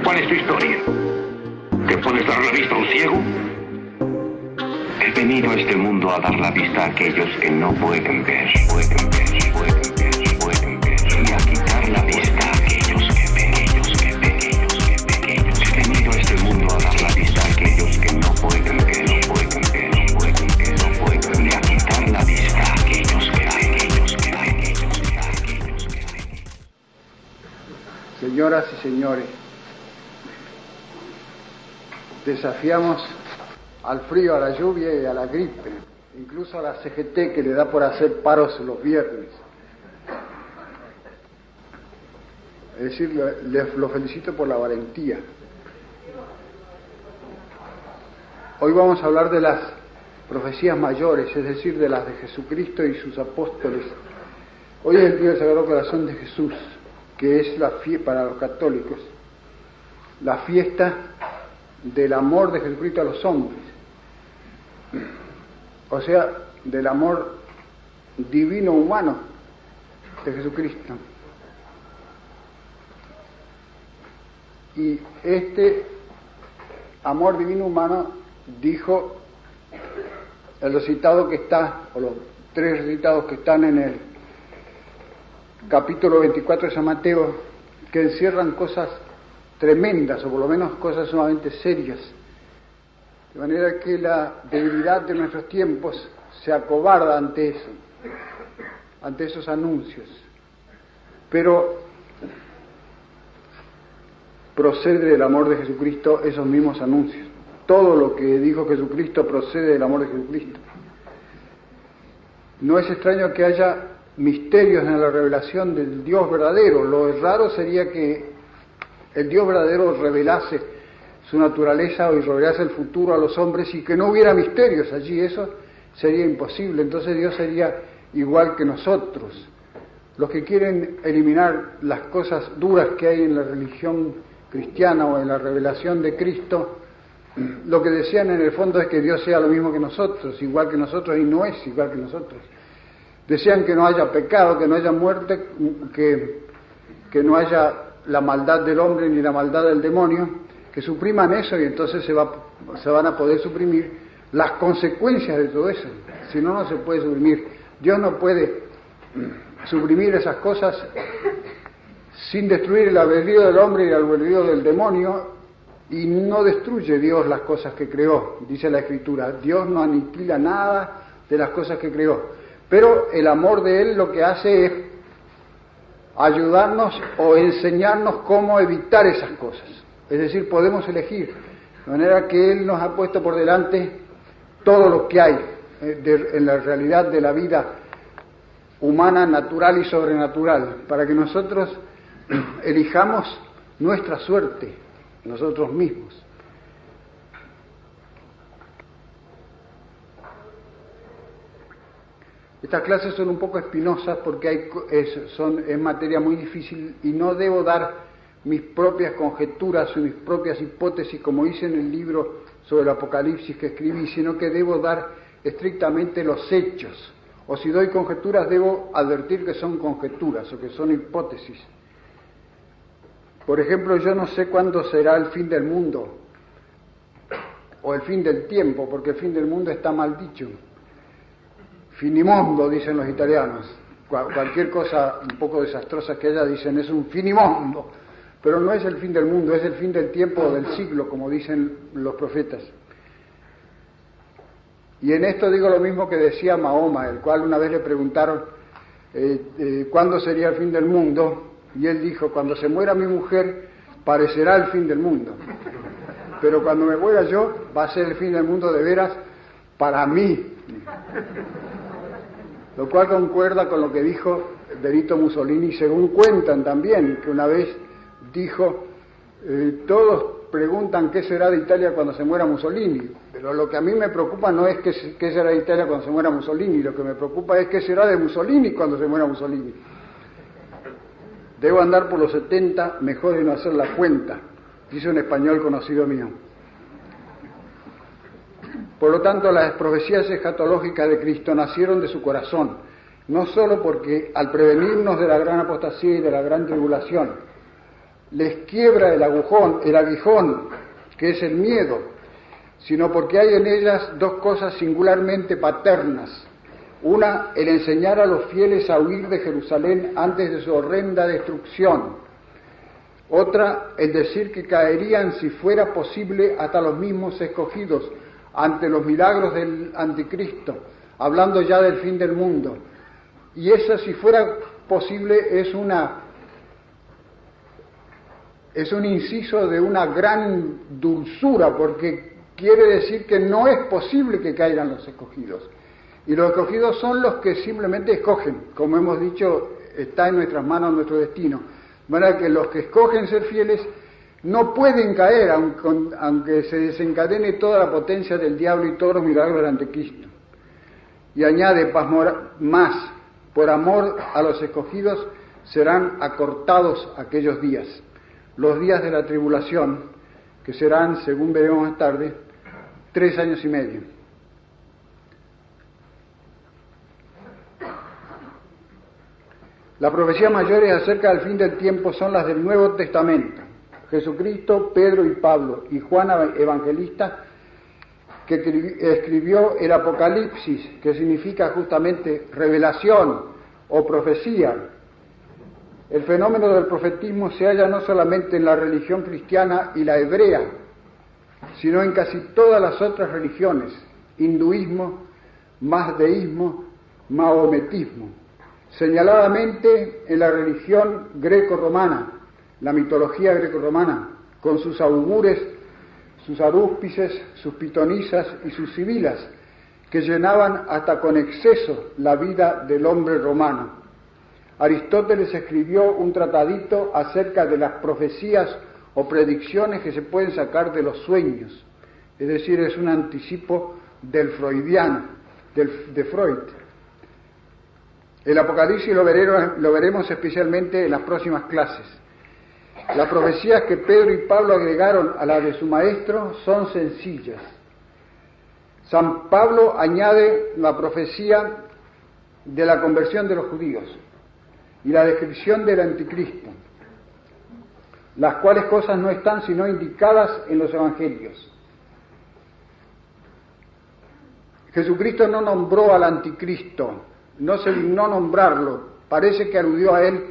¿Cuál es tu historia? ¿Te puedes dar la vista a un ciego? He venido a este mundo a dar la vista a aquellos que no pueden ver, y a quitar la vista a aquellos que ven. He venido a este mundo a dar la vista a aquellos que no pueden ver, y a quitar la vista a aquellos que ven. Señoras y señores, desafiamos al frío, a la lluvia y a la gripe, incluso a la CGT que le da por hacer paros los viernes. Es decir, lo felicito por la valentía. Hoy vamos a hablar de las profecías mayores, es decir, de las de Jesucristo y sus apóstoles. Hoy es el día del Sagrado Corazón de Jesús, que es para los católicos la fiesta del amor de Jesucristo a los hombres, o sea, del amor divino humano de Jesucristo. Y este amor divino humano, dijo el recitado que está, o los tres recitados que están en el capítulo 24 de San Mateo, que encierran cosas tremendas, o por lo menos cosas sumamente serias, de manera que la debilidad de nuestros tiempos se acobarda ante eso, ante esos anuncios. Pero procede del amor de Jesucristo esos mismos anuncios. Todo lo que dijo Jesucristo procede del amor de Jesucristo. No es extraño que haya misterios en la revelación del Dios verdadero. Lo raro sería que el Dios verdadero revelase su naturaleza y revelase el futuro a los hombres y que no hubiera misterios allí. Eso sería imposible. Entonces Dios sería igual que nosotros. Los que quieren eliminar las cosas duras que hay en la religión cristiana o en la revelación de Cristo, lo que desean en el fondo es que Dios sea lo mismo que nosotros, igual que nosotros, y no es igual que nosotros. Desean que no haya pecado, que no haya muerte, que no haya la maldad del hombre ni la maldad del demonio, que supriman eso y entonces se van a poder suprimir las consecuencias de todo eso. Si no, no se puede suprimir. Dios no puede suprimir esas cosas sin destruir el albedrío del hombre y el albedrío del demonio, y no destruye Dios las cosas que creó, dice la Escritura. Dios no aniquila nada de las cosas que creó, pero el amor de Él lo que hace es ayudarnos o enseñarnos cómo evitar esas cosas. Es decir, podemos elegir, de manera que Él nos ha puesto por delante todo lo que hay en la realidad de la vida humana, natural y sobrenatural, para que nosotros elijamos nuestra suerte, nosotros mismos. Estas clases son un poco espinosas porque es materia muy difícil y no debo dar mis propias conjeturas o mis propias hipótesis como hice en el libro sobre el Apocalipsis que escribí, sino que debo dar estrictamente los hechos. O si doy conjeturas debo advertir que son conjeturas o que son hipótesis. Por ejemplo, yo no sé cuándo será el fin del mundo o el fin del tiempo, porque el fin del mundo está mal dicho. Finimondo, dicen los italianos. Cualquier cosa un poco desastrosa que haya, dicen, es un finimondo. Pero no es el fin del mundo, es el fin del tiempo o del siglo, como dicen los profetas. Y en esto digo lo mismo que decía Mahoma, el cual una vez le preguntaron cuándo sería el fin del mundo, y él dijo: cuando se muera mi mujer, parecerá el fin del mundo. Pero cuando me muera yo, va a ser el fin del mundo de veras para mí. Lo cual concuerda con lo que dijo Benito Mussolini, según cuentan también, que una vez dijo: todos preguntan qué será de Italia cuando se muera Mussolini, pero lo que a mí me preocupa no es qué será de Italia cuando se muera Mussolini, lo que me preocupa es qué será de Mussolini cuando se muera Mussolini. Debo andar por los 70, mejor de no hacer la cuenta, dice un español conocido mío. Por lo tanto, las profecías escatológicas de Cristo nacieron de su corazón, no solo porque al prevenirnos de la gran apostasía y de la gran tribulación, les quiebra el aguijón, que es el miedo, sino porque hay en ellas dos cosas singularmente paternas. Una, el enseñar a los fieles a huir de Jerusalén antes de su horrenda destrucción. Otra, el decir que caerían, si fuera posible, hasta los mismos escogidos ante los milagros del anticristo, hablando ya del fin del mundo. Y esa, si fuera posible, es un inciso de una gran dulzura, porque quiere decir que no es posible que caigan los escogidos. Y los escogidos son los que simplemente escogen, como hemos dicho, está en nuestras manos nuestro destino. De manera que los que escogen ser fieles no pueden caer, aunque se desencadene toda la potencia del diablo y todos los milagros del anticristo. Y añade más, por amor a los escogidos serán acortados aquellos días, los días de la tribulación, que serán, según veremos más tarde, 3 años y medio. Las profecías mayores acerca del fin del tiempo son las del Nuevo Testamento. Jesucristo, Pedro y Pablo y Juan Evangelista, que escribió el Apocalipsis, que significa justamente revelación o profecía. El fenómeno del profetismo se halla no solamente en la religión cristiana y la hebrea, sino en casi todas las otras religiones: hinduismo, mazdeísmo, mahometismo. Señaladamente en la religión greco-romana, la mitología greco-romana, con sus augures, sus arúspices, sus pitonisas y sus sibilas, que llenaban hasta con exceso la vida del hombre romano. Aristóteles escribió un tratadito acerca de las profecías o predicciones que se pueden sacar de los sueños, es decir, es un anticipo del freudiano, de Freud. El Apocalipsis lo veremos especialmente en las próximas clases. Las profecías que Pedro y Pablo agregaron a las de su maestro son sencillas. San Pablo añade la profecía de la conversión de los judíos y la descripción del anticristo, las cuales cosas no están sino indicadas en los evangelios. Jesucristo no nombró al anticristo, no se dignó nombrarlo, parece que aludió a él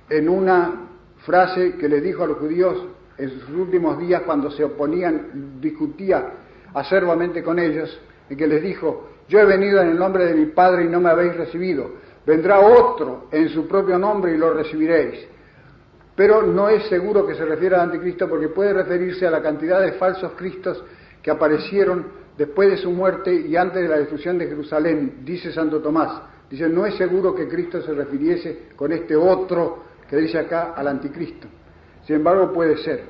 en una frase que le dijo a los judíos en sus últimos días cuando se oponían, discutía acerbamente con ellos, en que les dijo: yo he venido en el nombre de mi Padre y no me habéis recibido, vendrá otro en su propio nombre y lo recibiréis. Pero no es seguro que se refiera al anticristo, porque puede referirse a la cantidad de falsos cristos que aparecieron después de su muerte y antes de la destrucción de Jerusalén, dice Santo Tomás. Dice, no es seguro que Cristo se refiriese con este otro que dice acá al anticristo. Sin embargo, puede ser.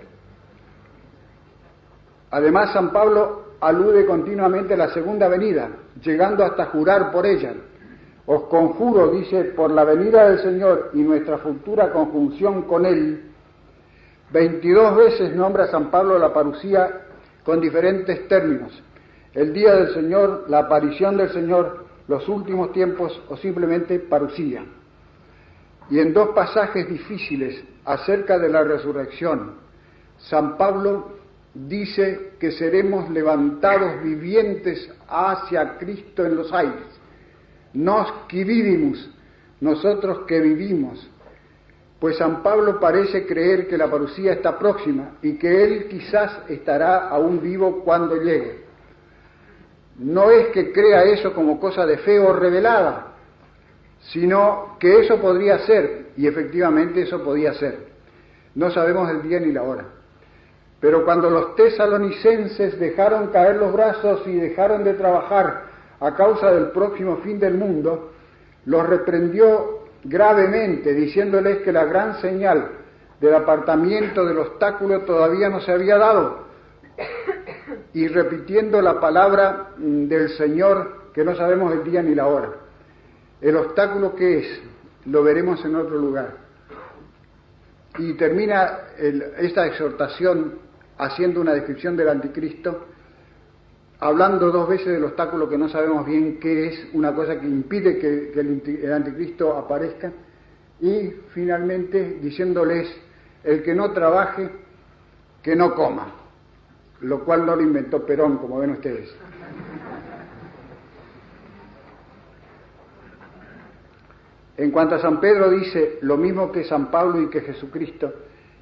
Además, San Pablo alude continuamente a la segunda venida, llegando hasta jurar por ella. Os conjuro, dice, por la venida del Señor y nuestra futura conjunción con Él. 22 veces nombra San Pablo la parucía con diferentes términos: el día del Señor, la aparición del Señor, los últimos tiempos o simplemente parucía. Y en 2 pasajes difíciles acerca de la resurrección, San Pablo dice que seremos levantados vivientes hacia Cristo en los aires. Nos qui vivimus, nosotros que vivimos. Pues San Pablo parece creer que la parucía está próxima y que él quizás estará aún vivo cuando llegue. No es que crea eso como cosa de fe o revelada, sino que eso podría ser, y efectivamente eso podía ser. No sabemos el día ni la hora. Pero cuando los tesalonicenses dejaron caer los brazos y dejaron de trabajar a causa del próximo fin del mundo, los reprendió gravemente, diciéndoles que la gran señal del apartamiento del obstáculo todavía no se había dado, y repitiendo la palabra del Señor, que no sabemos el día ni la hora. El obstáculo, ¿qué es? Lo veremos en otro lugar. Y termina esta exhortación haciendo una descripción del anticristo, hablando 2 veces del obstáculo que no sabemos bien qué es, una cosa que impide que el anticristo aparezca, y finalmente diciéndoles el que no trabaje, que no coma, lo cual no lo inventó Perón, como ven ustedes. En cuanto a San Pedro dice lo mismo que San Pablo y que Jesucristo,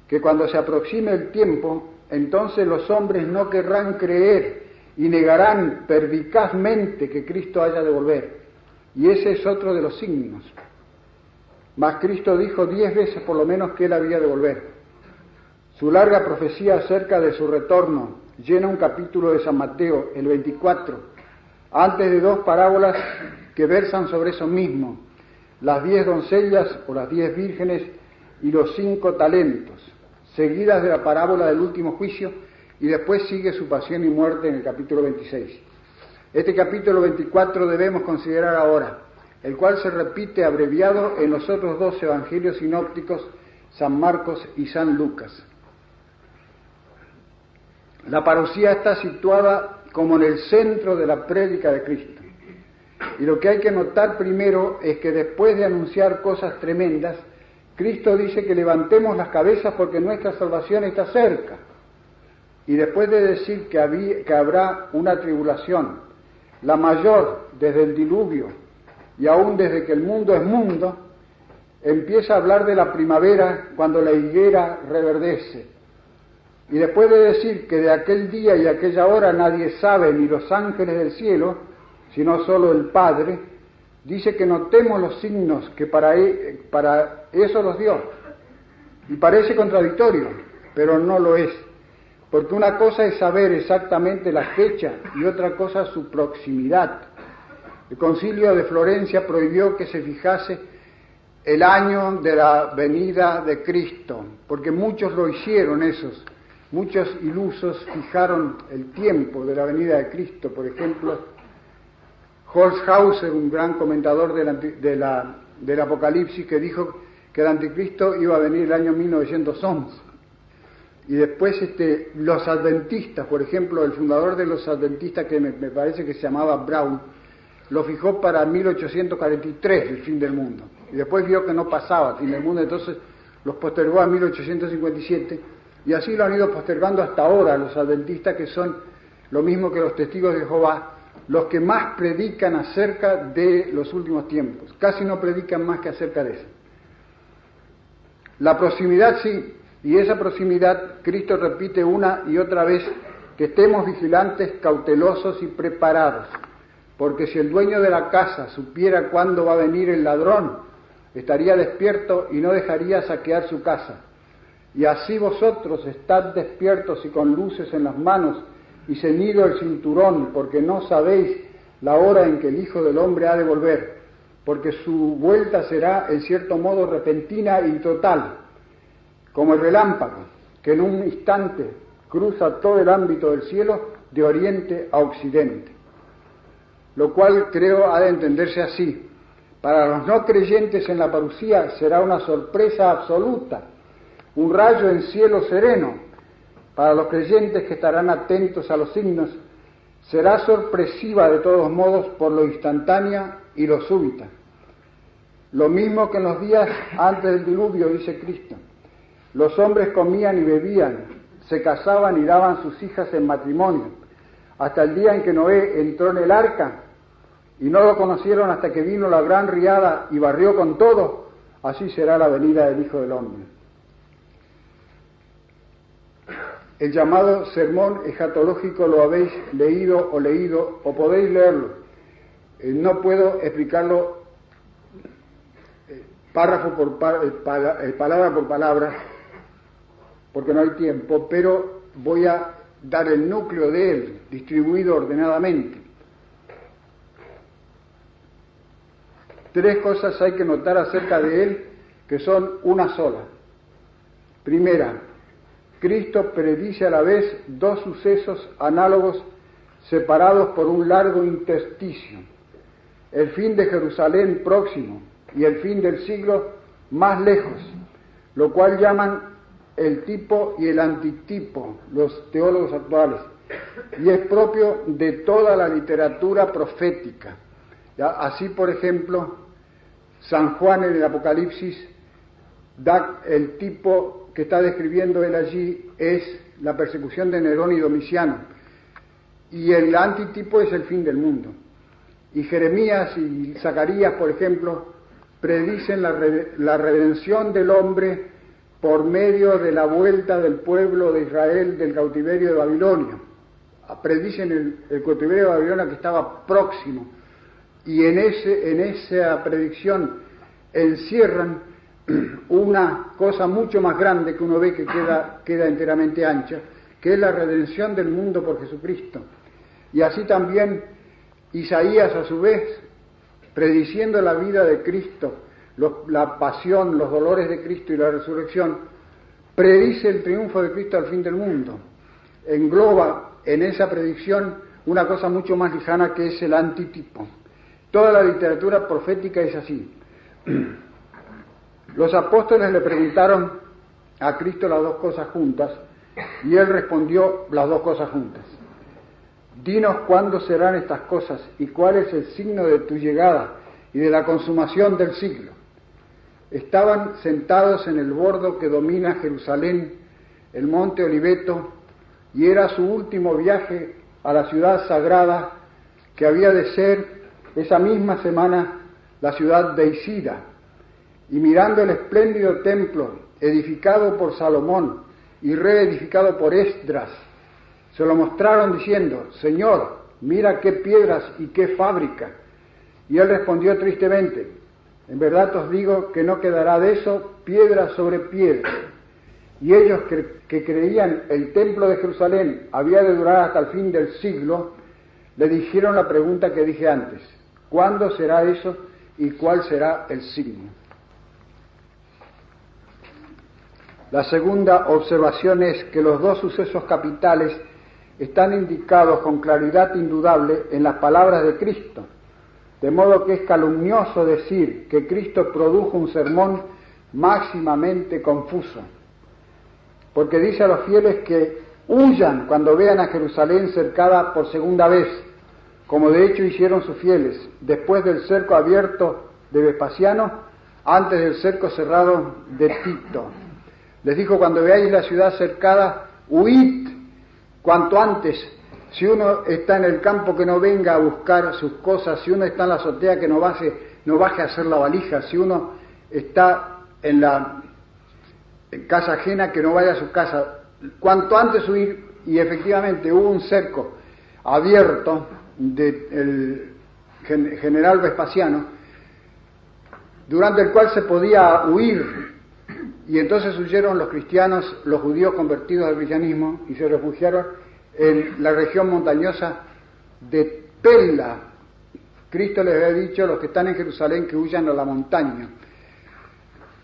que cuando se aproxime el tiempo, entonces los hombres no querrán creer y negarán pervicazmente que Cristo haya de volver. Y ese es otro de los signos. Mas Cristo dijo 10 veces por lo menos que Él había de volver. Su larga profecía acerca de su retorno llena un capítulo de San Mateo, el 24, antes de 2 parábolas que versan sobre eso mismo, las 10 doncellas o las 10 vírgenes y los 5 talentos, seguidas de la parábola del último juicio, y después sigue su pasión y muerte en el capítulo 26. Este capítulo 24 debemos considerar ahora, el cual se repite abreviado en los otros 2 evangelios sinópticos, San Marcos y San Lucas. La parucía está situada como en el centro de la prédica de Cristo. Y lo que hay que notar primero es que después de anunciar cosas tremendas, Cristo dice que levantemos las cabezas porque nuestra salvación está cerca. Y después de decir que habrá una tribulación, la mayor desde el diluvio y aún desde que el mundo es mundo, empieza a hablar de la primavera cuando la higuera reverdece. Y después de decir que de aquel día y aquella hora nadie sabe, ni los ángeles del cielo, sino solo el Padre, dice que notemos los signos que para eso los dio. Y parece contradictorio, pero no lo es. Porque una cosa es saber exactamente la fecha y otra cosa su proximidad. El Concilio de Florencia prohibió que se fijase el año de la venida de Cristo, porque muchos lo hicieron esos. Muchos ilusos fijaron el tiempo de la venida de Cristo. Por ejemplo, Holzhauser, un gran comentador del Apocalipsis, que dijo que el anticristo iba a venir el año 1911. Y después los adventistas, por ejemplo, el fundador de los adventistas, que me parece que se llamaba Brown, lo fijó para 1843, el fin del mundo. Y después vio que no pasaba el fin del mundo, entonces los postergó a 1857, y así lo han ido postergando hasta ahora los adventistas, que son lo mismo que los testigos de Jehová, los que más predican acerca de los últimos tiempos. Casi no predican más que acerca de eso. La proximidad sí, y esa proximidad Cristo repite una y otra vez, que estemos vigilantes, cautelosos y preparados, porque si el dueño de la casa supiera cuándo va a venir el ladrón, estaría despierto y no dejaría saquear su casa. Y así vosotros estad despiertos y con luces en las manos y ceñido el cinturón, porque no sabéis la hora en que el Hijo del Hombre ha de volver, porque su vuelta será en cierto modo repentina y total, como el relámpago, que en un instante cruza todo el ámbito del cielo de oriente a occidente. Lo cual creo ha de entenderse así. Para los no creyentes en la parucía será una sorpresa absoluta, un rayo en cielo sereno. Para los creyentes que estarán atentos a los signos, será sorpresiva de todos modos por lo instantánea y lo súbita. Lo mismo que en los días antes del diluvio, dice Cristo. Los hombres comían y bebían, se casaban y daban sus hijas en matrimonio, hasta el día en que Noé entró en el arca, y no lo conocieron hasta que vino la gran riada y barrió con todo. Así será la venida del Hijo del Hombre. El llamado sermón escatológico lo habéis leído o podéis leerlo. No puedo explicarlo párrafo por palabra por palabra, porque no hay tiempo, pero voy a dar el núcleo de él, distribuido ordenadamente. 3 cosas hay que notar acerca de él, que son una sola. Primera, Cristo predice a la vez 2 sucesos análogos separados por un largo intersticio: el fin de Jerusalén próximo y el fin del siglo más lejos, lo cual llaman el tipo y el antitipo los teólogos actuales, y es propio de toda la literatura profética. Así, por ejemplo, San Juan en el Apocalipsis da el tipo que está describiendo él allí es la persecución de Nerón y Domiciano, y el antitipo es el fin del mundo. Y Jeremías y Zacarías, por ejemplo, predicen la redención del hombre por medio de la vuelta del pueblo de Israel del cautiverio de Babilonia. Predicen el cautiverio de Babilonia que estaba próximo, y en esa predicción encierran una cosa mucho más grande que uno ve que queda enteramente ancha, que es la redención del mundo por Jesucristo. Y así también Isaías, a su vez, prediciendo la vida de Cristo, la pasión, los dolores de Cristo y la resurrección, predice el triunfo de Cristo al fin del mundo. Engloba en esa predicción una cosa mucho más lejana, que es el antitipo. Toda la literatura profética es así. Los apóstoles le preguntaron a Cristo las dos cosas juntas, y él respondió las dos cosas juntas. Dinos cuándo serán estas cosas y cuál es el signo de tu llegada y de la consumación del siglo. Estaban sentados en el bordo que domina Jerusalén, el monte Oliveto, y era su último viaje a la ciudad sagrada, que había de ser esa misma semana la ciudad de Isida. Y mirando el espléndido templo edificado por Salomón y reedificado por Esdras, se lo mostraron diciendo: Señor, mira qué piedras y qué fábrica. Y él respondió tristemente: en verdad os digo que no quedará de eso piedra sobre piedra. Y ellos que creían el templo de Jerusalén había de durar hasta el fin del siglo, le dijeron la pregunta que dije antes: ¿cuándo será eso y cuál será el signo? La segunda observación es que los dos sucesos capitales están indicados con claridad indudable en las palabras de Cristo, de modo que es calumnioso decir que Cristo produjo un sermón máximamente confuso, porque dice a los fieles que huyan cuando vean a Jerusalén cercada por segunda vez, como de hecho hicieron sus fieles, después del cerco abierto de Vespasiano, antes del cerco cerrado de Tito. Les dijo: cuando veáis la ciudad cercada, huid cuanto antes. Si uno está en el campo, que no venga a buscar sus cosas. Si uno está en la azotea, que no baje a hacer la valija. Si uno está en casa ajena, que no vaya a su casa. Cuanto antes huir. Y efectivamente hubo un cerco abierto del general Vespasiano, durante el cual se podía huir. Y entonces huyeron los cristianos, los judíos convertidos al cristianismo, y se refugiaron en la región montañosa de Pella. Cristo les había dicho a los que están en Jerusalén que huyan a la montaña.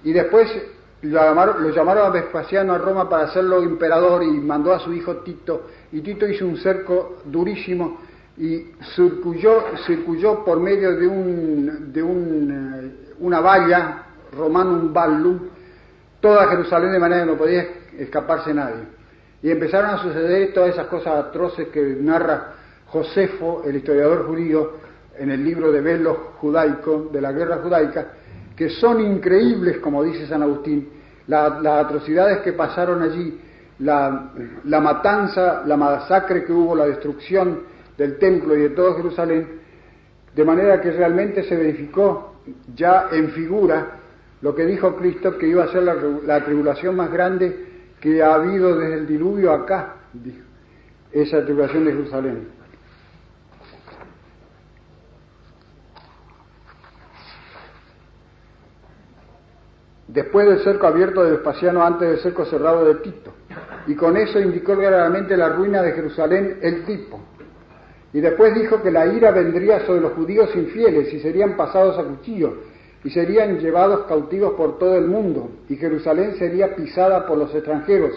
Y después lo llamaron a Vespasiano a Roma para hacerlo emperador, y mandó a su hijo Tito. Y Tito hizo un cerco durísimo y circulló por medio de una valla, Romanum Vallum, toda Jerusalén, de manera que no podía escaparse nadie. Y empezaron a suceder todas esas cosas atroces que narra Josefo, el historiador judío, en el libro de Velo judaico, de la guerra judaica, que son increíbles, como dice San Agustín, las atrocidades que pasaron allí, la matanza, la masacre que hubo, la destrucción del templo y de todo Jerusalén, de manera que realmente se verificó ya en figura lo que dijo Cristo, que iba a ser la tribulación más grande que ha habido desde el diluvio acá, dijo, esa tribulación de Jerusalén. Después del cerco abierto de Vespasiano, antes del cerco cerrado de Tito, y con eso indicó claramente la ruina de Jerusalén, el tipo. Y después dijo que la ira vendría sobre los judíos infieles y serían pasados a cuchillo, y serían llevados cautivos por todo el mundo, y Jerusalén sería pisada por los extranjeros,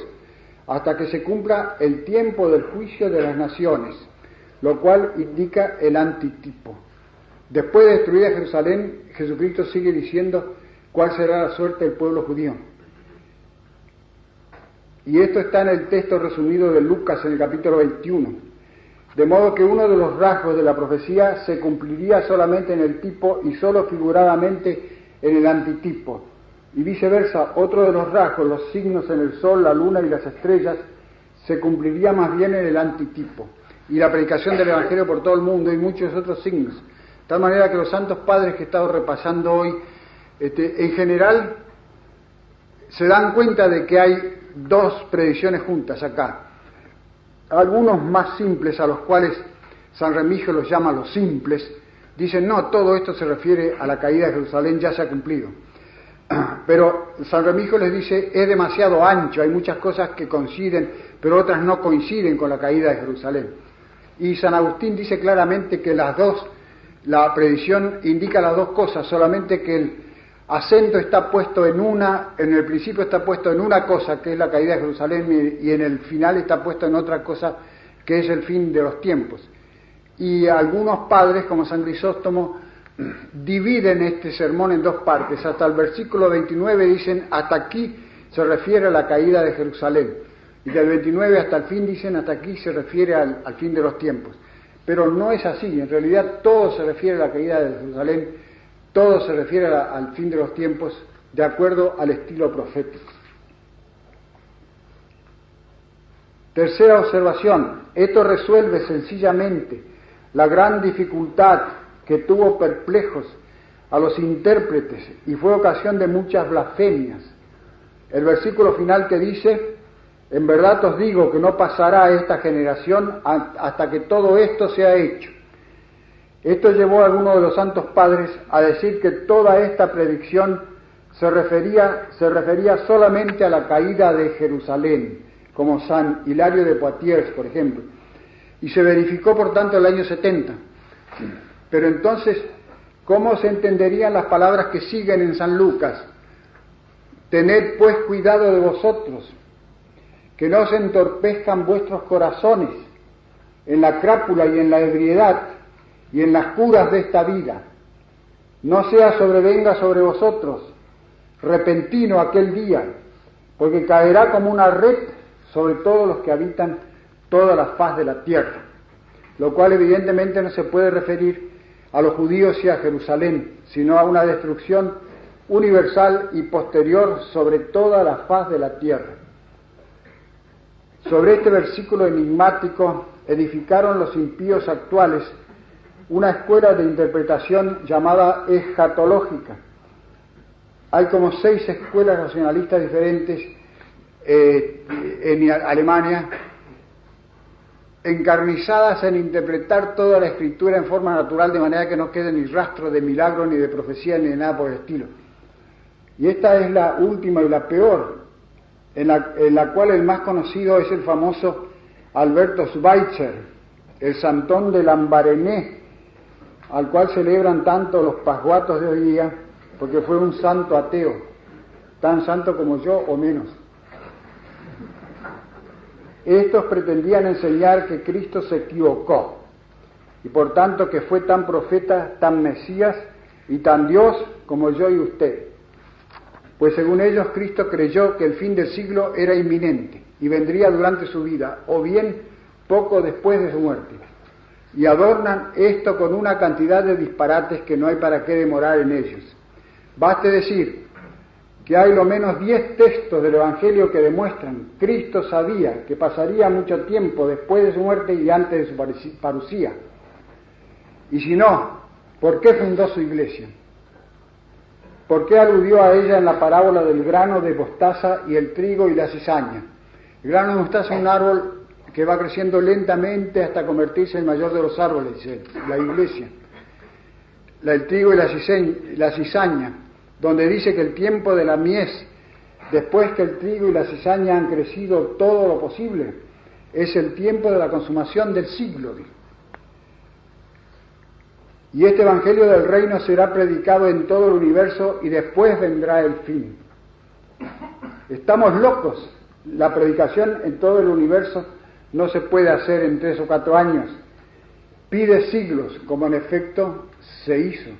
hasta que se cumpla el tiempo del juicio de las naciones, lo cual indica el antitipo. Después de destruida Jerusalén, Jesucristo sigue diciendo cuál será la suerte del pueblo judío. Y esto está en el texto resumido de Lucas en el capítulo 21. De modo que uno de los rasgos de la profecía se cumpliría solamente en el tipo y solo figuradamente en el antitipo. y viceversa, otro de los rasgos, los signos en el sol, la luna y las estrellas, se cumpliría más bien en el antitipo, y la predicación del Evangelio por todo el mundo y muchos otros signos. De tal manera que los santos padres que he estado repasando hoy, en general, se dan cuenta de que hay dos predicciones juntas acá. Algunos más simples, a los cuales San Remigio los llama los simples, dicen, no, todo esto se refiere a la caída de Jerusalén, ya se ha cumplido. Pero San Remigio les dice, es demasiado ancho, hay muchas cosas que coinciden, pero otras no coinciden con la caída de Jerusalén. Y San Agustín dice claramente que las dos, la predicción indica las dos cosas, solamente que el acento está puesto en el principio está puesto en una cosa, que es la caída de Jerusalén, y en el final está puesto en otra cosa, que es el fin de los tiempos. Y algunos padres, como San Crisóstomo, dividen este sermón en dos partes. Hasta el versículo 29 dicen, hasta aquí se refiere a la caída de Jerusalén. Y del 29 hasta el fin dicen, hasta aquí se refiere al fin de los tiempos. Pero no es así, en realidad todo se refiere a la caída de Jerusalén, todo se refiere al fin de los tiempos, de acuerdo al estilo profético. Tercera observación, esto resuelve sencillamente la gran dificultad que tuvo perplejos a los intérpretes y fue ocasión de muchas blasfemias. El versículo final que dice, en verdad os digo que no pasará esta generación hasta que todo esto sea hecho. Esto llevó a algunos de los santos padres a decir que toda esta predicción se refería solamente a la caída de Jerusalén, como San Hilario de Poitiers, por ejemplo, y se verificó por tanto el año 70. Pero entonces, ¿cómo se entenderían las palabras que siguen en San Lucas? Tened pues cuidado de vosotros, que no se entorpezcan vuestros corazones en la crápula y en la ebriedad y en las curas de esta vida. No sea sobrevenga sobre vosotros repentino aquel día, porque caerá como una red sobre todos los que habitan toda la faz de la tierra, lo cual evidentemente no se puede referir a los judíos y a Jerusalén, sino a una destrucción universal y posterior sobre toda la faz de la tierra. Sobre este versículo enigmático edificaron los impíos actuales una escuela de interpretación llamada escatológica. Hay como 6 escuelas racionalistas diferentes en Alemania, encarnizadas en interpretar toda la Escritura en forma natural, de manera que no quede ni rastro de milagro, ni de profecía, ni de nada por el estilo. Y esta es la última y la peor, en la cual el más conocido es el famoso Alberto Schweitzer, el santón de Lambaréné, al cual celebran tanto los pasguatos de hoy día, porque fue un santo ateo, tan santo como yo o menos. Estos pretendían enseñar que Cristo se equivocó, y por tanto que fue tan profeta, tan Mesías y tan Dios como yo y usted. Pues según ellos, Cristo creyó que el fin del siglo era inminente y vendría durante su vida, o bien poco después de su muerte. Y adornan esto con una cantidad de disparates que no hay para qué demorar en ellos. Baste decir que hay lo menos 10 textos del Evangelio que demuestran que Cristo sabía que pasaría mucho tiempo después de su muerte y antes de su parucía. Y si no, ¿por qué fundó su iglesia? ¿Por qué aludió a ella en la parábola del grano de mostaza y el trigo y la cizaña? El grano de mostaza es un árbol que va creciendo lentamente hasta convertirse en el mayor de los árboles, la iglesia. El trigo y la cizaña, donde dice que el tiempo de la mies, después que el trigo y la cizaña han crecido todo lo posible, es el tiempo de la consumación del siglo. Y este Evangelio del Reino será predicado en todo el universo y después vendrá el fin. Estamos locos. La predicación en todo el universo no se puede hacer en 3 o 4 años. Pide siglos, como en efecto se hizo.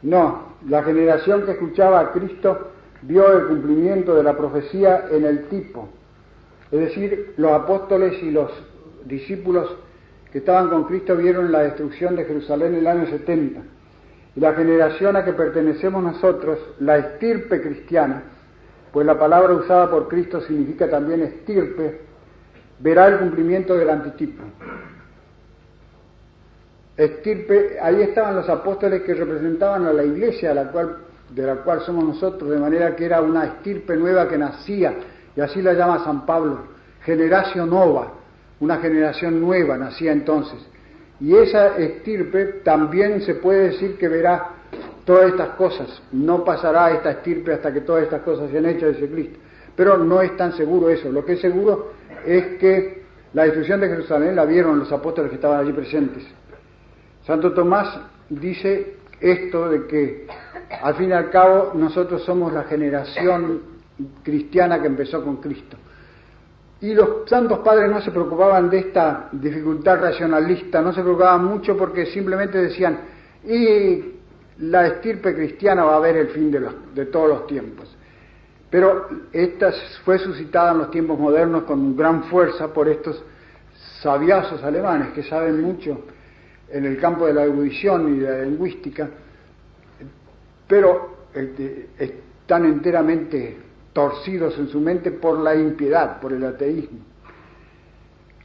No, la generación que escuchaba a Cristo vio el cumplimiento de la profecía en el tipo. Es decir, los apóstoles y los discípulos que estaban con Cristo vieron la destrucción de Jerusalén en el año 70. Y la generación a que pertenecemos nosotros, la estirpe cristiana, pues la palabra usada por Cristo significa también estirpe, verá el cumplimiento del antitipo. Estirpe, ahí estaban los apóstoles que representaban a la iglesia de la cual somos nosotros, de manera que era una estirpe nueva que nacía, y así la llama San Pablo, generatio nova, una generación nueva nacía entonces. Y esa estirpe también se puede decir que verá todas estas cosas. No pasará esta estirpe hasta que todas estas cosas sean hechas, dice Cristo. Pero no es tan seguro eso. Lo que es seguro es que la destrucción de Jerusalén la vieron los apóstoles que estaban allí presentes. Santo Tomás dice esto de que al fin y al cabo nosotros somos la generación cristiana que empezó con Cristo. Y los santos padres no se preocupaban de esta dificultad racionalista, no se preocupaban mucho porque simplemente decían, y la estirpe cristiana va a ver el fin de todos los tiempos. Pero esta fue suscitada en los tiempos modernos con gran fuerza por estos sabiazos alemanes que saben mucho en el campo de la erudición y de la lingüística, pero están enteramente torcidos en su mente por la impiedad, por el ateísmo.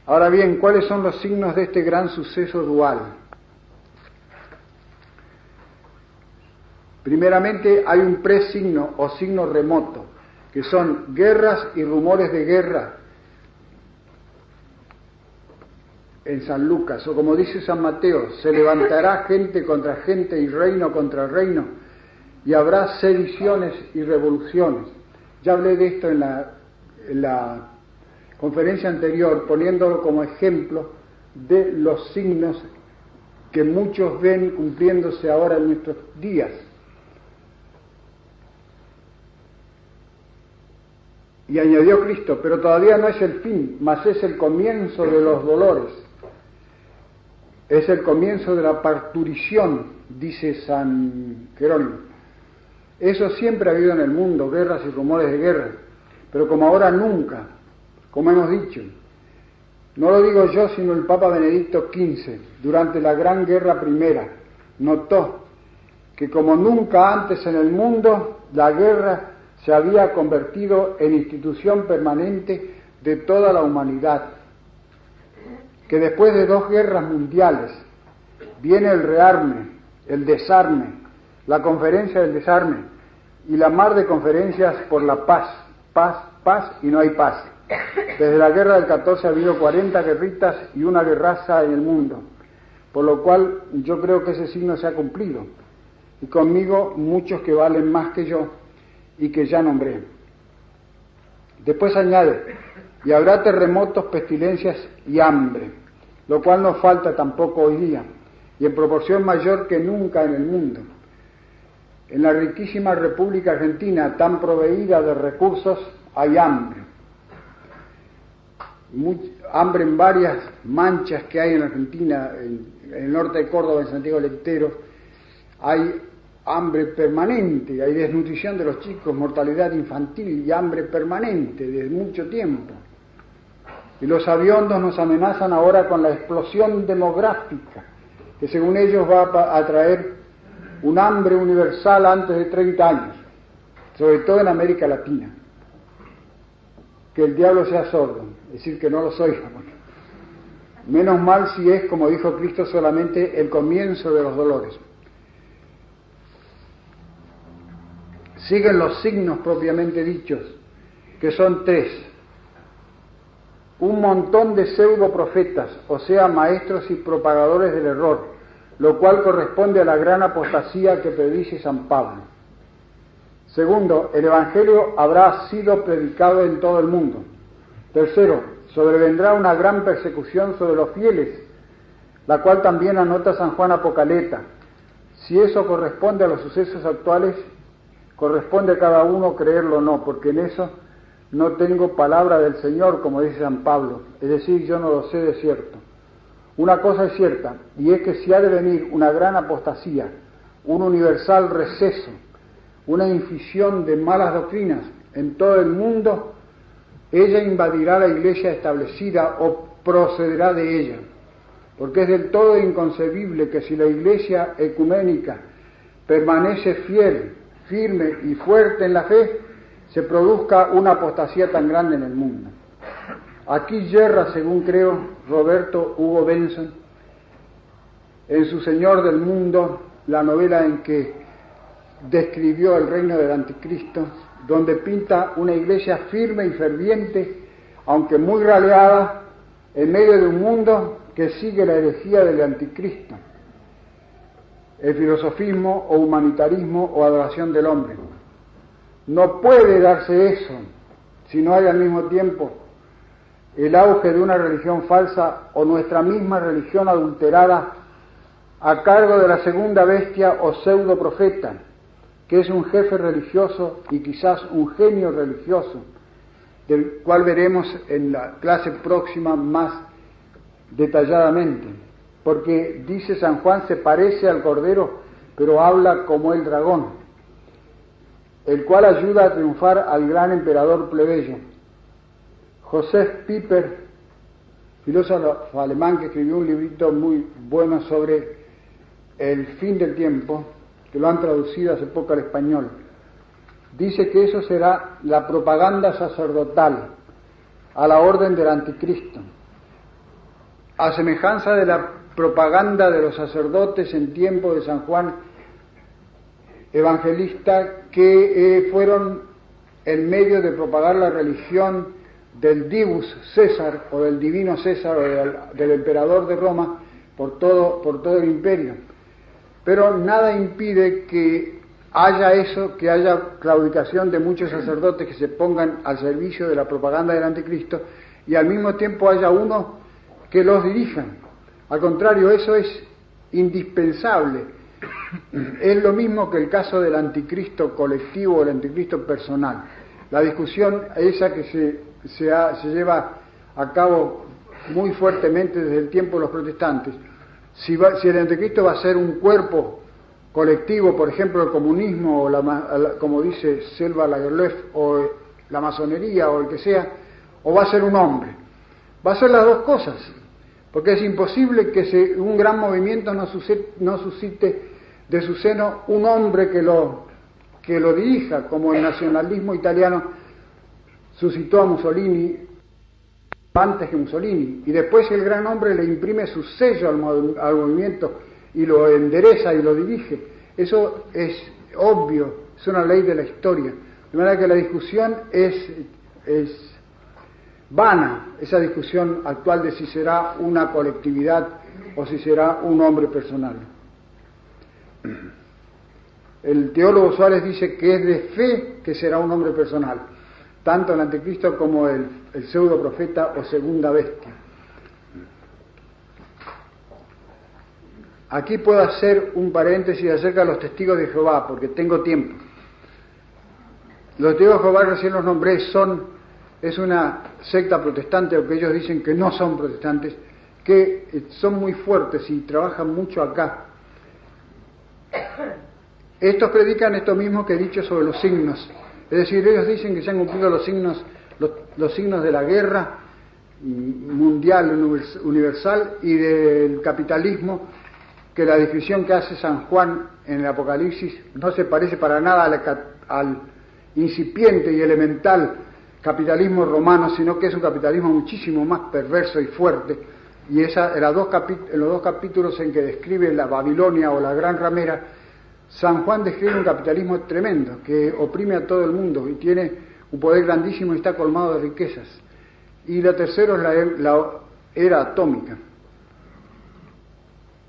Ahora bien, ¿cuáles son los signos de este gran suceso dual? Primeramente hay un presigno o signo remoto, que son guerras y rumores de guerra en San Lucas, o como dice San Mateo, se levantará gente contra gente y reino contra reino, y habrá sediciones y revoluciones. Ya hablé de esto en la conferencia anterior, poniéndolo como ejemplo de los signos que muchos ven cumpliéndose ahora en nuestros días. Y añadió Cristo, pero todavía no es el fin, mas es el comienzo de los dolores. Es el comienzo de la parturición, dice San Jerónimo. Eso siempre ha habido en el mundo, guerras y rumores de guerra, pero como ahora nunca, como hemos dicho. No lo digo yo, sino el Papa Benedicto XV, durante la Gran Guerra Primera, notó que como nunca antes en el mundo, la guerra se había convertido en institución permanente de toda la humanidad, que después de 2 guerras mundiales viene el rearme, el desarme, la conferencia del desarme y la mar de conferencias por la paz, paz, paz y no hay paz. Desde la guerra del 14 ha habido 40 guerritas y una guerraza en el mundo, por lo cual yo creo que ese signo se ha cumplido, y conmigo muchos que valen más que yo y que ya nombré. Después añade, y habrá terremotos, pestilencias y hambre, lo cual no falta tampoco hoy día, y en proporción mayor que nunca en el mundo. En la riquísima República Argentina, tan proveída de recursos, hay hambre. Hambre en varias manchas que hay en Argentina, en el norte de Córdoba, en Santiago del Estero, hay hambre permanente, hay desnutrición de los chicos, mortalidad infantil y hambre permanente desde mucho tiempo. Y los aviondos nos amenazan ahora con la explosión demográfica, que según ellos va a traer un hambre universal antes de 30 años, sobre todo en América Latina. Que el diablo sea sordo, es decir, que no lo soy. Menos mal si es, como dijo Cristo, solamente el comienzo de los dolores. Siguen los signos propiamente dichos, que son 3. Un montón de pseudo profetas, o sea, maestros y propagadores del error, lo cual corresponde a la gran apostasía que predice San Pablo. Segundo, el Evangelio habrá sido predicado en todo el mundo. Tercero, sobrevendrá una gran persecución sobre los fieles, la cual también anota San Juan Apocaleta. Si eso corresponde a los sucesos actuales, corresponde a cada uno creerlo o no, porque en eso no tengo palabra del Señor, como dice San Pablo, es decir, yo no lo sé de cierto. Una cosa es cierta, y es que si ha de venir una gran apostasía, un universal receso, una infusión de malas doctrinas en todo el mundo, ella invadirá la iglesia establecida o procederá de ella, porque es del todo inconcebible que si la iglesia ecuménica permanece fiel, firme y fuerte en la fe, se produzca una apostasía tan grande en el mundo. Aquí yerra, según creo, Roberto Hugo Benson, en su Señor del Mundo, la novela en que describió el reino del anticristo, donde pinta una iglesia firme y ferviente, aunque muy raleada, en medio de un mundo que sigue la herejía del anticristo, el filosofismo o humanitarismo o adoración del hombre. No puede darse eso si no hay al mismo tiempo el auge de una religión falsa o nuestra misma religión adulterada a cargo de la segunda bestia o pseudo profeta, que es un jefe religioso y quizás un genio religioso, del cual veremos en la clase próxima más detalladamente, porque dice San Juan, se parece al cordero, pero habla como el dragón, el cual ayuda a triunfar al gran emperador plebeyo. Joseph Pieper, filósofo alemán que escribió un librito muy bueno sobre el fin del tiempo, que lo han traducido hace poco al español, dice que eso será la propaganda sacerdotal a la orden del anticristo, a semejanza de la propaganda de los sacerdotes en tiempo de San Juan Evangelista, que fueron en medio de propagar la religión del divus César o del divino César o del emperador de Roma por todo el imperio. Pero nada impide que haya eso, que haya claudicación de muchos sacerdotes que se pongan al servicio de la propaganda del anticristo y al mismo tiempo haya uno que los dirijan. Al contrario, eso es indispensable. Es lo mismo que el caso del anticristo colectivo o el anticristo personal. La discusión esa que se lleva a cabo muy fuertemente desde el tiempo de los protestantes, si el anticristo va a ser un cuerpo colectivo, por ejemplo el comunismo, o como dice Selva Lagerlöf, o la masonería, o el que sea, o va a ser un hombre. Va a ser las dos cosas, porque es imposible que un gran movimiento no suscite de su seno un hombre que lo dirija, como el nacionalismo italiano suscitó a Mussolini antes que Mussolini, y después el gran hombre le imprime su sello al movimiento y lo endereza y lo dirige. Eso es obvio, es una ley de la historia, de manera que la discusión es vana, esa discusión actual de si será una colectividad o si será un hombre personal. El teólogo Suárez dice que es de fe que será un hombre personal, tanto el anticristo como el pseudo profeta o segunda bestia. Aquí puedo hacer un paréntesis acerca de los testigos de Jehová, porque tengo tiempo. Los testigos de Jehová, recién los nombré, es una secta protestante, aunque ellos dicen que no son protestantes, que son muy fuertes y trabajan mucho acá. Estos predican esto mismo que he dicho sobre los signos. Es decir, ellos dicen que se han cumplido los signos de la guerra mundial, universal, y del capitalismo, que la descripción que hace San Juan en el Apocalipsis no se parece para nada al incipiente y elemental capitalismo romano, sino que es un capitalismo muchísimo más perverso y fuerte. Y en los dos capítulos en que describe la Babilonia o la Gran Ramera, San Juan describe un capitalismo tremendo que oprime a todo el mundo y tiene un poder grandísimo y está colmado de riquezas. Y la tercera es la era atómica.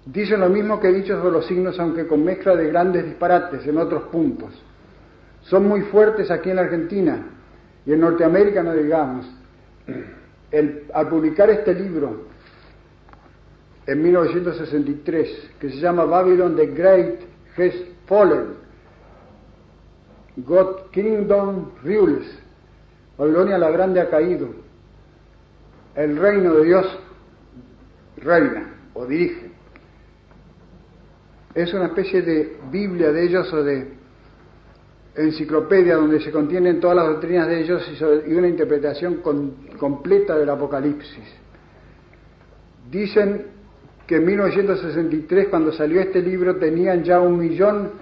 Dicen lo mismo que he dicho sobre los signos, aunque con mezcla de grandes disparates en otros puntos. Son muy fuertes aquí en la Argentina y en Norteamérica no digamos. Al publicar este libro en 1963, que se llama Babylon the Great has fallen, God Kingdom rules, Babilonia la Grande ha caído, el reino de Dios reina o dirige. Es una especie de Biblia de ellos o de enciclopedia donde se contienen todas las doctrinas de ellos y una interpretación completa del Apocalipsis. Dicen que en 1963, cuando salió este libro, tenían ya 1 millón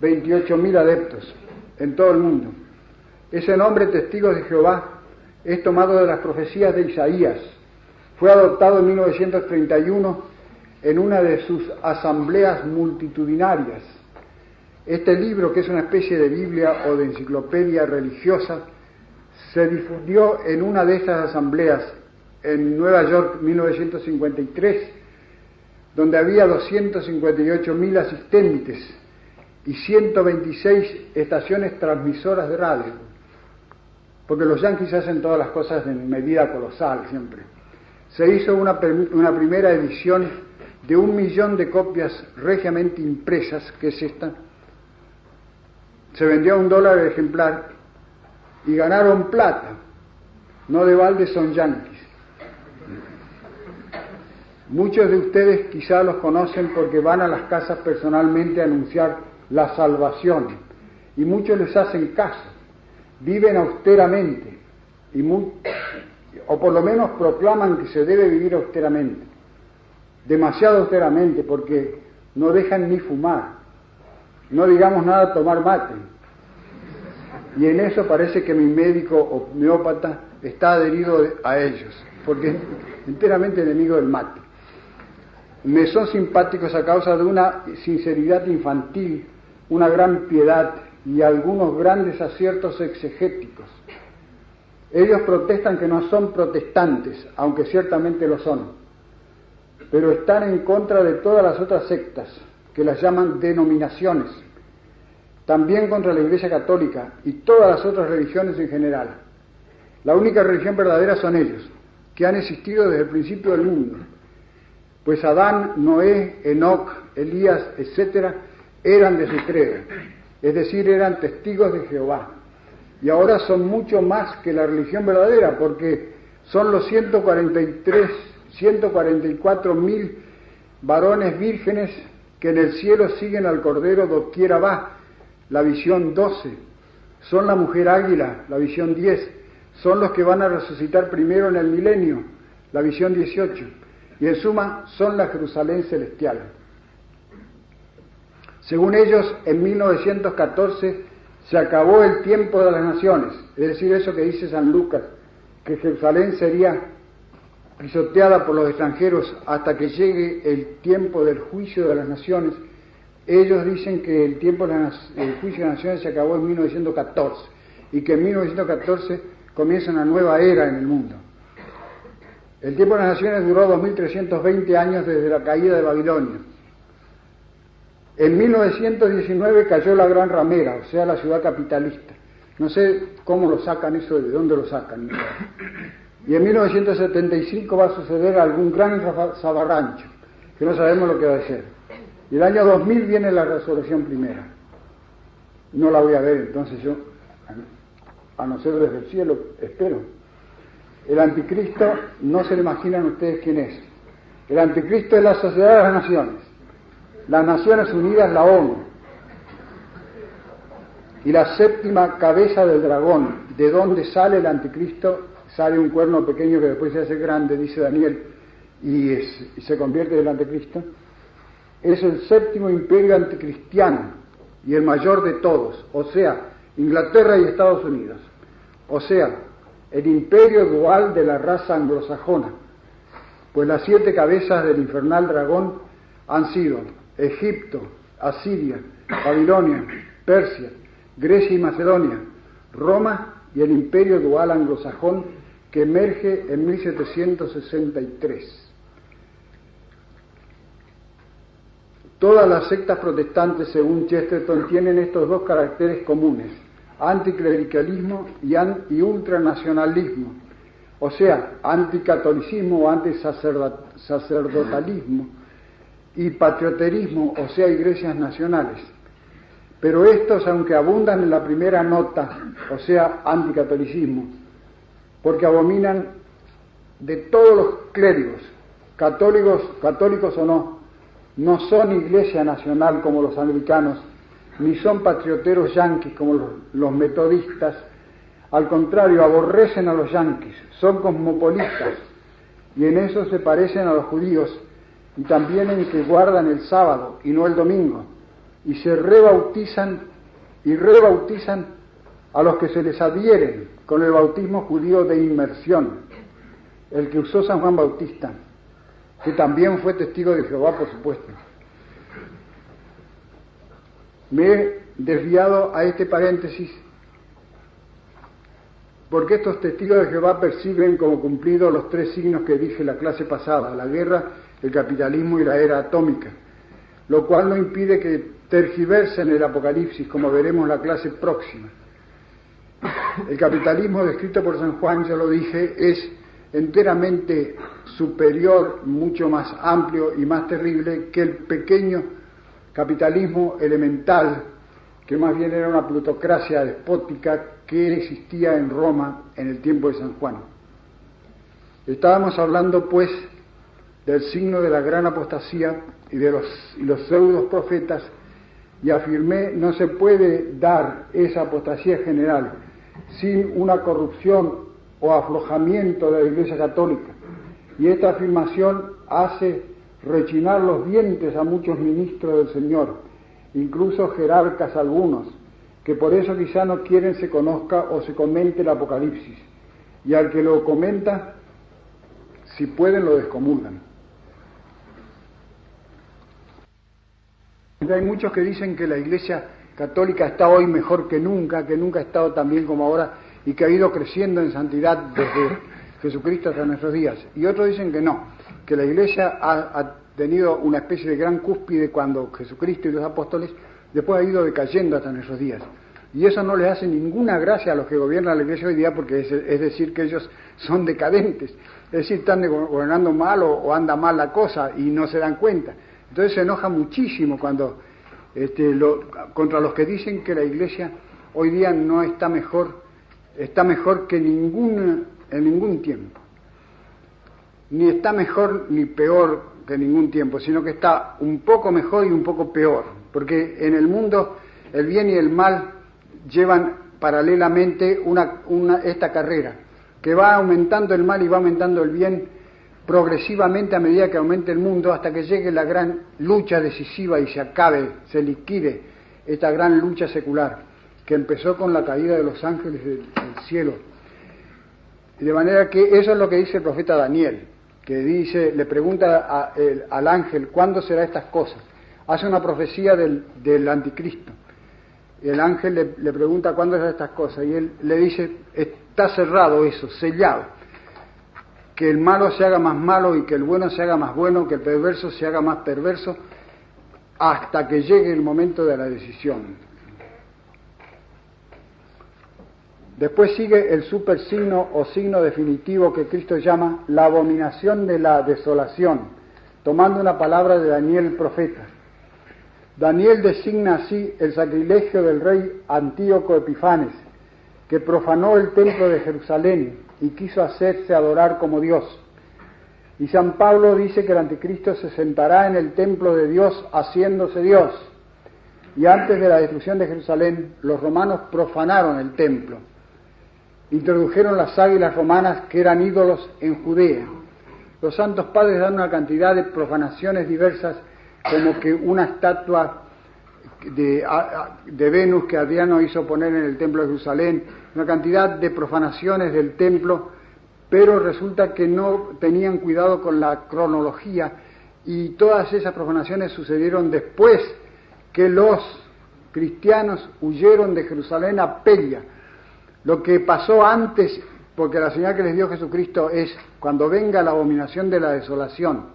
28.000 adeptos en todo el mundo. Ese nombre, Testigos de Jehová, es tomado de las profecías de Isaías. Fue adoptado en 1931 en una de sus asambleas multitudinarias. Este libro, que es una especie de Biblia o de enciclopedia religiosa, se difundió en una de estas asambleas en Nueva York, 1953, donde había 258.000 asistentes y 126 estaciones transmisoras de radio, porque los yanquis hacen todas las cosas en medida colosal siempre. Se hizo una primera edición de 1 millón de copias regiamente impresas, que es esta. Se vendió a $1 el ejemplar y ganaron plata. No de balde son yanquis. Muchos de ustedes quizá los conocen porque van a las casas personalmente a anunciar la salvación, y muchos les hacen caso. Viven austeramente, o por lo menos proclaman que se debe vivir austeramente, demasiado austeramente, porque no dejan ni fumar, no digamos nada tomar mate, y en eso parece que mi médico homeópata está adherido a ellos, porque es enteramente enemigo del mate. Me son simpáticos a causa de una sinceridad infantil, una gran piedad y algunos grandes aciertos exegéticos. Ellos protestan que no son protestantes, aunque ciertamente lo son, pero están en contra de todas las otras sectas, que las llaman denominaciones, también contra la Iglesia Católica y todas las otras religiones en general. La única religión verdadera son ellos, que han existido desde el principio del mundo, pues Adán, Noé, Enoc, Elías, etc., eran de su credo, es decir, eran testigos de Jehová. Y ahora son mucho más que la religión verdadera, porque son los 144.000 varones vírgenes que en el cielo siguen al Cordero doquiera va, la visión 12. Son la mujer águila, la visión 10. Son los que van a resucitar primero en el milenio, la visión 18. Y en suma, son la Jerusalén celestial. Según ellos, en 1914 se acabó el tiempo de las naciones, es decir, eso que dice San Lucas, que Jerusalén sería pisoteada por los extranjeros hasta que llegue el tiempo del juicio de las naciones. Ellos dicen que el tiempo del juicio de las naciones se acabó en 1914 y que en 1914 comienza una nueva era en el mundo. El tiempo de las naciones duró 2320 años desde la caída de Babilonia. En 1919 cayó la Gran Ramera, o sea, la ciudad capitalista. No sé cómo lo sacan eso, de dónde lo sacan. Y en 1975 va a suceder algún gran zafarrancho, que no sabemos lo que va a ser. Y el año 2000 viene la resurrección primera. No la voy a ver, entonces yo, a no ser desde el cielo, espero. El anticristo, no se lo imaginan ustedes quién es. El anticristo es la Sociedad de las Naciones. Las Naciones Unidas, la ONU, y la séptima cabeza del dragón, de donde sale el anticristo, sale un cuerno pequeño que después se hace grande, dice Daniel, y se convierte en el anticristo. Es el séptimo imperio anticristiano y el mayor de todos, o sea, Inglaterra y Estados Unidos, o sea, el imperio dual de la raza anglosajona, pues las 7 cabezas del infernal dragón han sido Egipto, Asiria, Babilonia, Persia, Grecia y Macedonia, Roma y el imperio dual anglosajón que emerge en 1763. Todas las sectas protestantes, según Chesterton, tienen estos dos caracteres comunes: anticlericalismo y ultranacionalismo, o sea, anticatolicismo o antisacerdotalismo, y patrioterismo, o sea, iglesias nacionales. Pero estos, aunque abundan en la primera nota, o sea, anticatolicismo, porque abominan de todos los clérigos, católicos o no son iglesia nacional como los anglicanos, ni son patrioteros yanquis como los metodistas. Al contrario, aborrecen a los yanquis, son cosmopolitas, y en eso se parecen a los judíos, y también en que guardan el sábado y no el domingo, y se rebautizan a los que se les adhieren con el bautismo judío de inmersión, el que usó San Juan Bautista, que también fue testigo de Jehová, por supuesto. Me he desviado a este paréntesis porque estos testigos de Jehová perciben como cumplidos los tres signos que dije en la clase pasada: la guerra, el capitalismo y la era atómica, lo cual no impide que tergiversen el Apocalipsis, como veremos en la clase próxima. El capitalismo descrito por San Juan, ya lo dije, es enteramente superior, mucho más amplio y más terrible que el pequeño capitalismo elemental, que más bien era una plutocracia despótica que existía en Roma en el tiempo de San Juan. Estábamos hablando, pues, del signo de la gran apostasía y de los pseudos profetas, y afirmé: no se puede dar esa apostasía general sin una corrupción o aflojamiento de la Iglesia Católica, y esta afirmación hace rechinar los dientes a muchos ministros del Señor, incluso jerarcas algunos, que por eso quizá no quieren se conozca o se comente el Apocalipsis, y al que lo comenta, si pueden, lo descomulgan. Hay muchos que dicen que la Iglesia Católica está hoy mejor que nunca ha estado tan bien como ahora, y que ha ido creciendo en santidad desde Jesucristo hasta nuestros días. Y otros dicen que no, que la Iglesia ha tenido una especie de gran cúspide cuando Jesucristo y los apóstoles, después ha ido decayendo hasta nuestros días. Y eso no les hace ninguna gracia a los que gobiernan la Iglesia hoy día, porque es decir que ellos son decadentes, es decir, están gobernando mal o anda mal la cosa y no se dan cuenta. Entonces se enoja muchísimo cuando contra los que dicen que la Iglesia hoy día no está mejor que en ningún tiempo. Ni está mejor ni peor que en ningún tiempo, sino que está un poco mejor y un poco peor, porque en el mundo el bien y el mal llevan paralelamente esta carrera, que va aumentando el mal y va aumentando el bien progresivamente a medida que aumente el mundo, hasta que llegue la gran lucha decisiva y se acabe, se liquide esta gran lucha secular, que empezó con la caída de los ángeles del cielo. Y de manera que eso es lo que dice el profeta Daniel, que le pregunta al ángel: ¿cuándo serán estas cosas? Hace una profecía del anticristo. Y el ángel le pregunta: ¿cuándo serán estas cosas? Y él le dice: está cerrado eso, sellado. Que el malo se haga más malo y que el bueno se haga más bueno, que el perverso se haga más perverso, hasta que llegue el momento de la decisión. Después sigue el supersigno o signo definitivo que Cristo llama la abominación de la desolación, tomando una palabra de Daniel el profeta. Daniel designa así el sacrilegio del rey Antíoco Epifanes, que profanó el templo de Jerusalén y quiso hacerse adorar como Dios. Y San Pablo dice que el anticristo se sentará en el templo de Dios haciéndose Dios. Y antes de la destrucción de Jerusalén, los romanos profanaron el templo. Introdujeron las águilas romanas que eran ídolos en Judea. Los santos padres dan una cantidad de profanaciones diversas, como que una estatua de Venus que Adriano hizo poner en el templo de Jerusalén, una cantidad de profanaciones del templo, pero resulta que no tenían cuidado con la cronología, y todas esas profanaciones sucedieron después que los cristianos huyeron de Jerusalén a Pelia. Lo que pasó antes, porque la señal que les dio Jesucristo es: cuando venga la abominación de la desolación,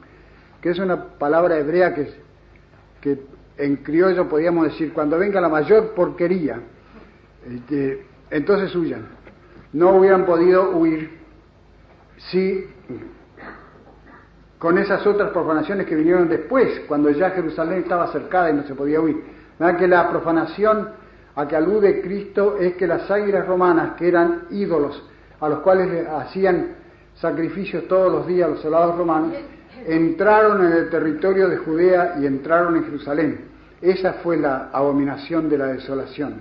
que es una palabra hebrea que en criollo podríamos decir, cuando venga la mayor porquería, entonces huyan. No hubieran podido huir si con esas otras profanaciones que vinieron después, cuando ya Jerusalén estaba cercada y no se podía huir. ¿Verdad? Que la profanación a que alude Cristo es que las águilas romanas, que eran ídolos a los cuales le hacían sacrificios todos los días los soldados romanos, entraron en el territorio de Judea y entraron en Jerusalén. Esa fue la abominación de la desolación.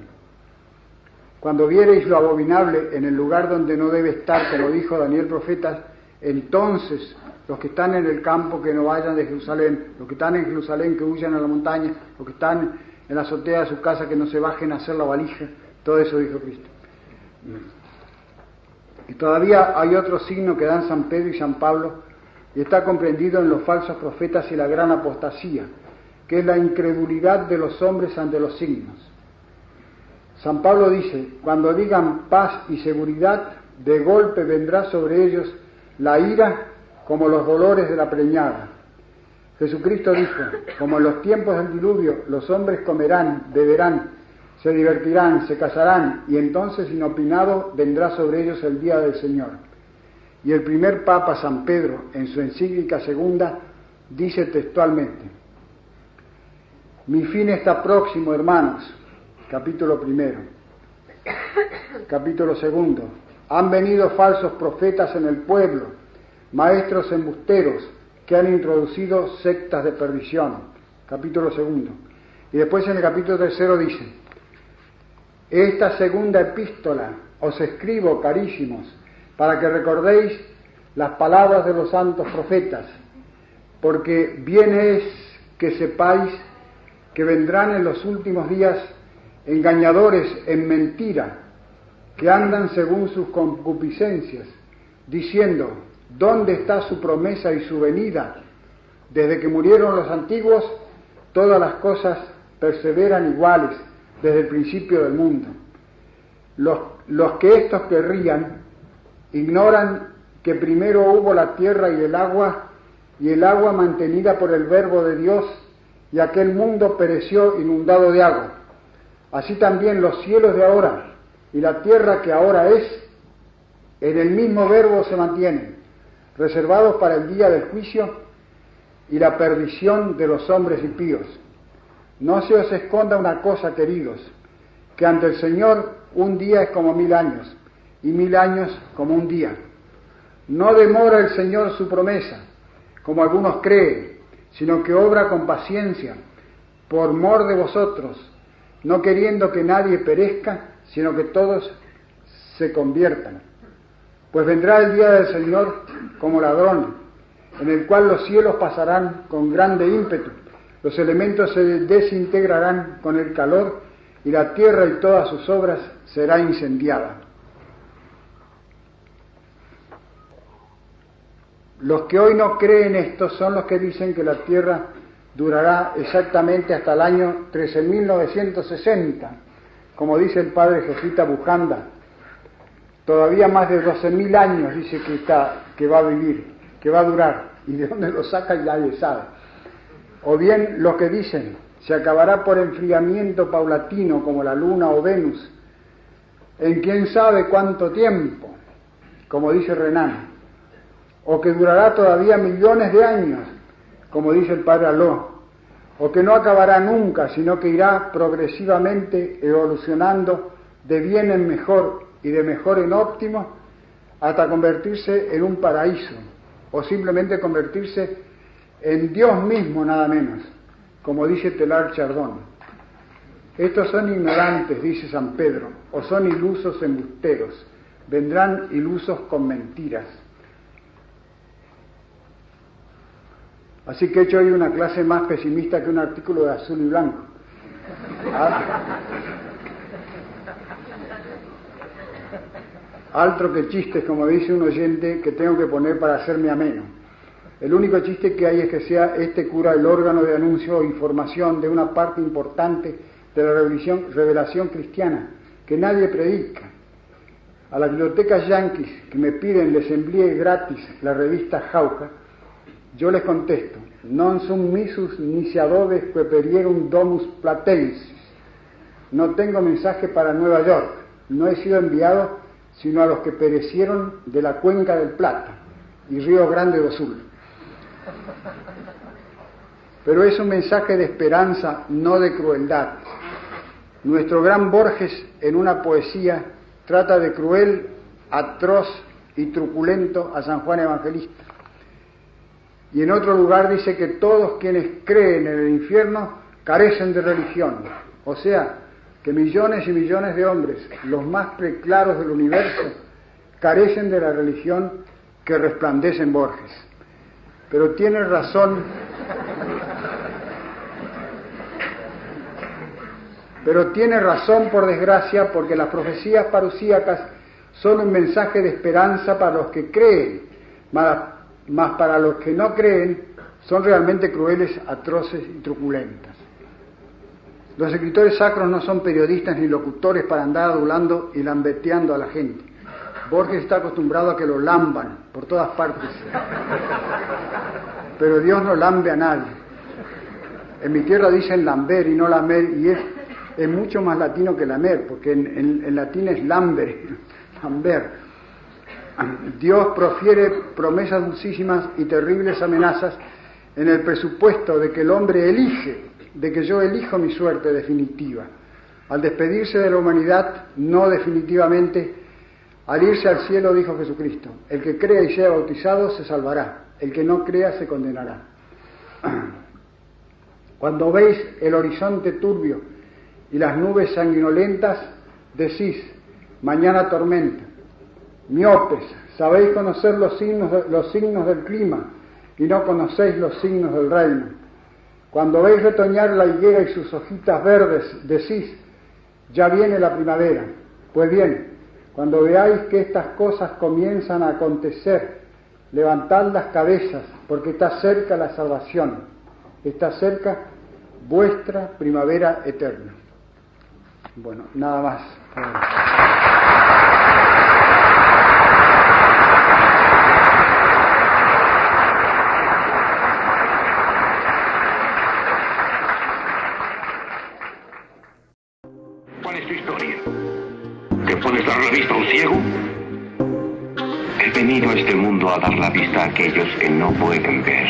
Cuando viereis lo abominable en el lugar donde no debe estar, como dijo Daniel profeta, entonces los que están en el campo que no vayan de Jerusalén, los que están en Jerusalén que huyan a la montaña, los que están en la azotea de su casa, que no se bajen a hacer la valija. Todo eso dijo Cristo. Y todavía hay otro signo que dan San Pedro y San Pablo, y está comprendido en los falsos profetas y la gran apostasía, que es la incredulidad de los hombres ante los signos. San Pablo dice: cuando digan paz y seguridad, de golpe vendrá sobre ellos la ira como los dolores de la preñada. Jesucristo dijo: como en los tiempos del diluvio, los hombres comerán, beberán, se divertirán, se casarán, y entonces inopinado vendrá sobre ellos el día del Señor. Y el primer Papa, San Pedro, en su encíclica segunda, dice textualmente: mi fin está próximo, hermanos. Capítulo primero. Capítulo segundo. Han venido falsos profetas en el pueblo, maestros embusteros, que han introducido sectas de perdición. Capítulo segundo. Y después en el capítulo tercero dice: esta segunda epístola os escribo, carísimos, para que recordéis las palabras de los santos profetas, porque bien es que sepáis que vendrán en los últimos días engañadores en mentira, que andan según sus concupiscencias, diciendo: ¿dónde está su promesa y su venida? Desde que murieron los antiguos, todas las cosas perseveran iguales desde el principio del mundo. Los que estos querrían ignoran que primero hubo la tierra y el agua mantenida por el verbo de Dios, y aquel mundo pereció inundado de agua. Así también los cielos de ahora y la tierra que ahora es, en el mismo verbo se mantienen, reservados para el día del juicio y la perdición de los hombres impíos. No se os esconda una cosa, queridos, que ante el Señor un día es como 1000 años, y 1000 años como un día. No demora el Señor su promesa, como algunos creen, sino que obra con paciencia, por mor de vosotros, no queriendo que nadie perezca, sino que todos se conviertan. Pues vendrá el día del Señor como ladrón, en el cual los cielos pasarán con grande ímpetu, los elementos se desintegrarán con el calor, y la tierra y todas sus obras será incendiada. Los que hoy no creen esto son los que dicen que la tierra durará exactamente hasta el año 13.960, como dice el padre jesuita Bujanda. Todavía más de 12.000 años dice que va a vivir, que va a durar, y de dónde lo saca nadie sabe. O bien los que dicen: se acabará por enfriamiento paulatino como la luna o Venus, en quién sabe cuánto tiempo, como dice Renan, o que durará todavía millones de años, como dice el padre Aló, o que no acabará nunca, sino que irá progresivamente evolucionando de bien en mejor y de mejor en óptimo, hasta convertirse en un paraíso, o simplemente convertirse en Dios mismo, nada menos, como dice Teilhard de Chardin. Estos son ignorantes, dice San Pedro, o son ilusos embusteros, vendrán ilusos con mentiras. Así que he hecho hoy una clase más pesimista que un artículo de Azul y Blanco. Altro que chistes, como dice un oyente, que tengo que poner para hacerme ameno. El único chiste que hay es que sea este cura el órgano de anuncio o información de una parte importante de la revelación cristiana, que nadie predica. A las bibliotecas yanquis que me piden les envíe gratis la revista Jauja, yo les contesto: non sum missus nisi adobes queperierum domus platensis. No tengo mensaje para Nueva York, no he sido enviado sino a los que perecieron de la Cuenca del Plata y Río Grande do Sul. Pero es un mensaje de esperanza, no de crueldad. Nuestro gran Borges, en una poesía, trata de cruel, atroz y truculento a San Juan Evangelista. Y en otro lugar dice que todos quienes creen en el infierno carecen de religión. O sea, que millones y millones de hombres, los más preclaros del universo, carecen de la religión que resplandece en Borges. Pero tiene razón Pero tiene razón, por desgracia, porque las profecías parusíacas son un mensaje de esperanza para los que creen, mas para los que no creen son realmente crueles, atroces y truculentas. Los escritores sacros no son periodistas ni locutores para andar adulando y lambeteando a la gente. Borges está acostumbrado a que lo lamban por todas partes. Pero Dios no lambe a nadie. En mi tierra dicen lamber y no lamer, y es mucho más latino que lamer, porque en latín es lamber. Dios profiere promesas dulcísimas y terribles amenazas en el presupuesto de que el hombre elige, de que yo elijo mi suerte definitiva. Al despedirse de la humanidad, no definitivamente, al irse al cielo, dijo Jesucristo: el que crea y sea bautizado se salvará, el que no crea se condenará. Cuando veis el horizonte turbio y las nubes sanguinolentas, decís: mañana tormenta. Miopes, sabéis conocer los signos del clima y no conocéis los signos del reino. Cuando veis retoñar la higuera y sus hojitas verdes, decís: ya viene la primavera. Pues bien, cuando veáis que estas cosas comienzan a acontecer, levantad las cabezas, porque está cerca la salvación, está cerca vuestra primavera eterna. Bueno, nada más. ¿Cuál es tu historia? ¿Te puedes dar la vista a un ciego? He venido a este mundo a dar la vista a aquellos que no pueden ver.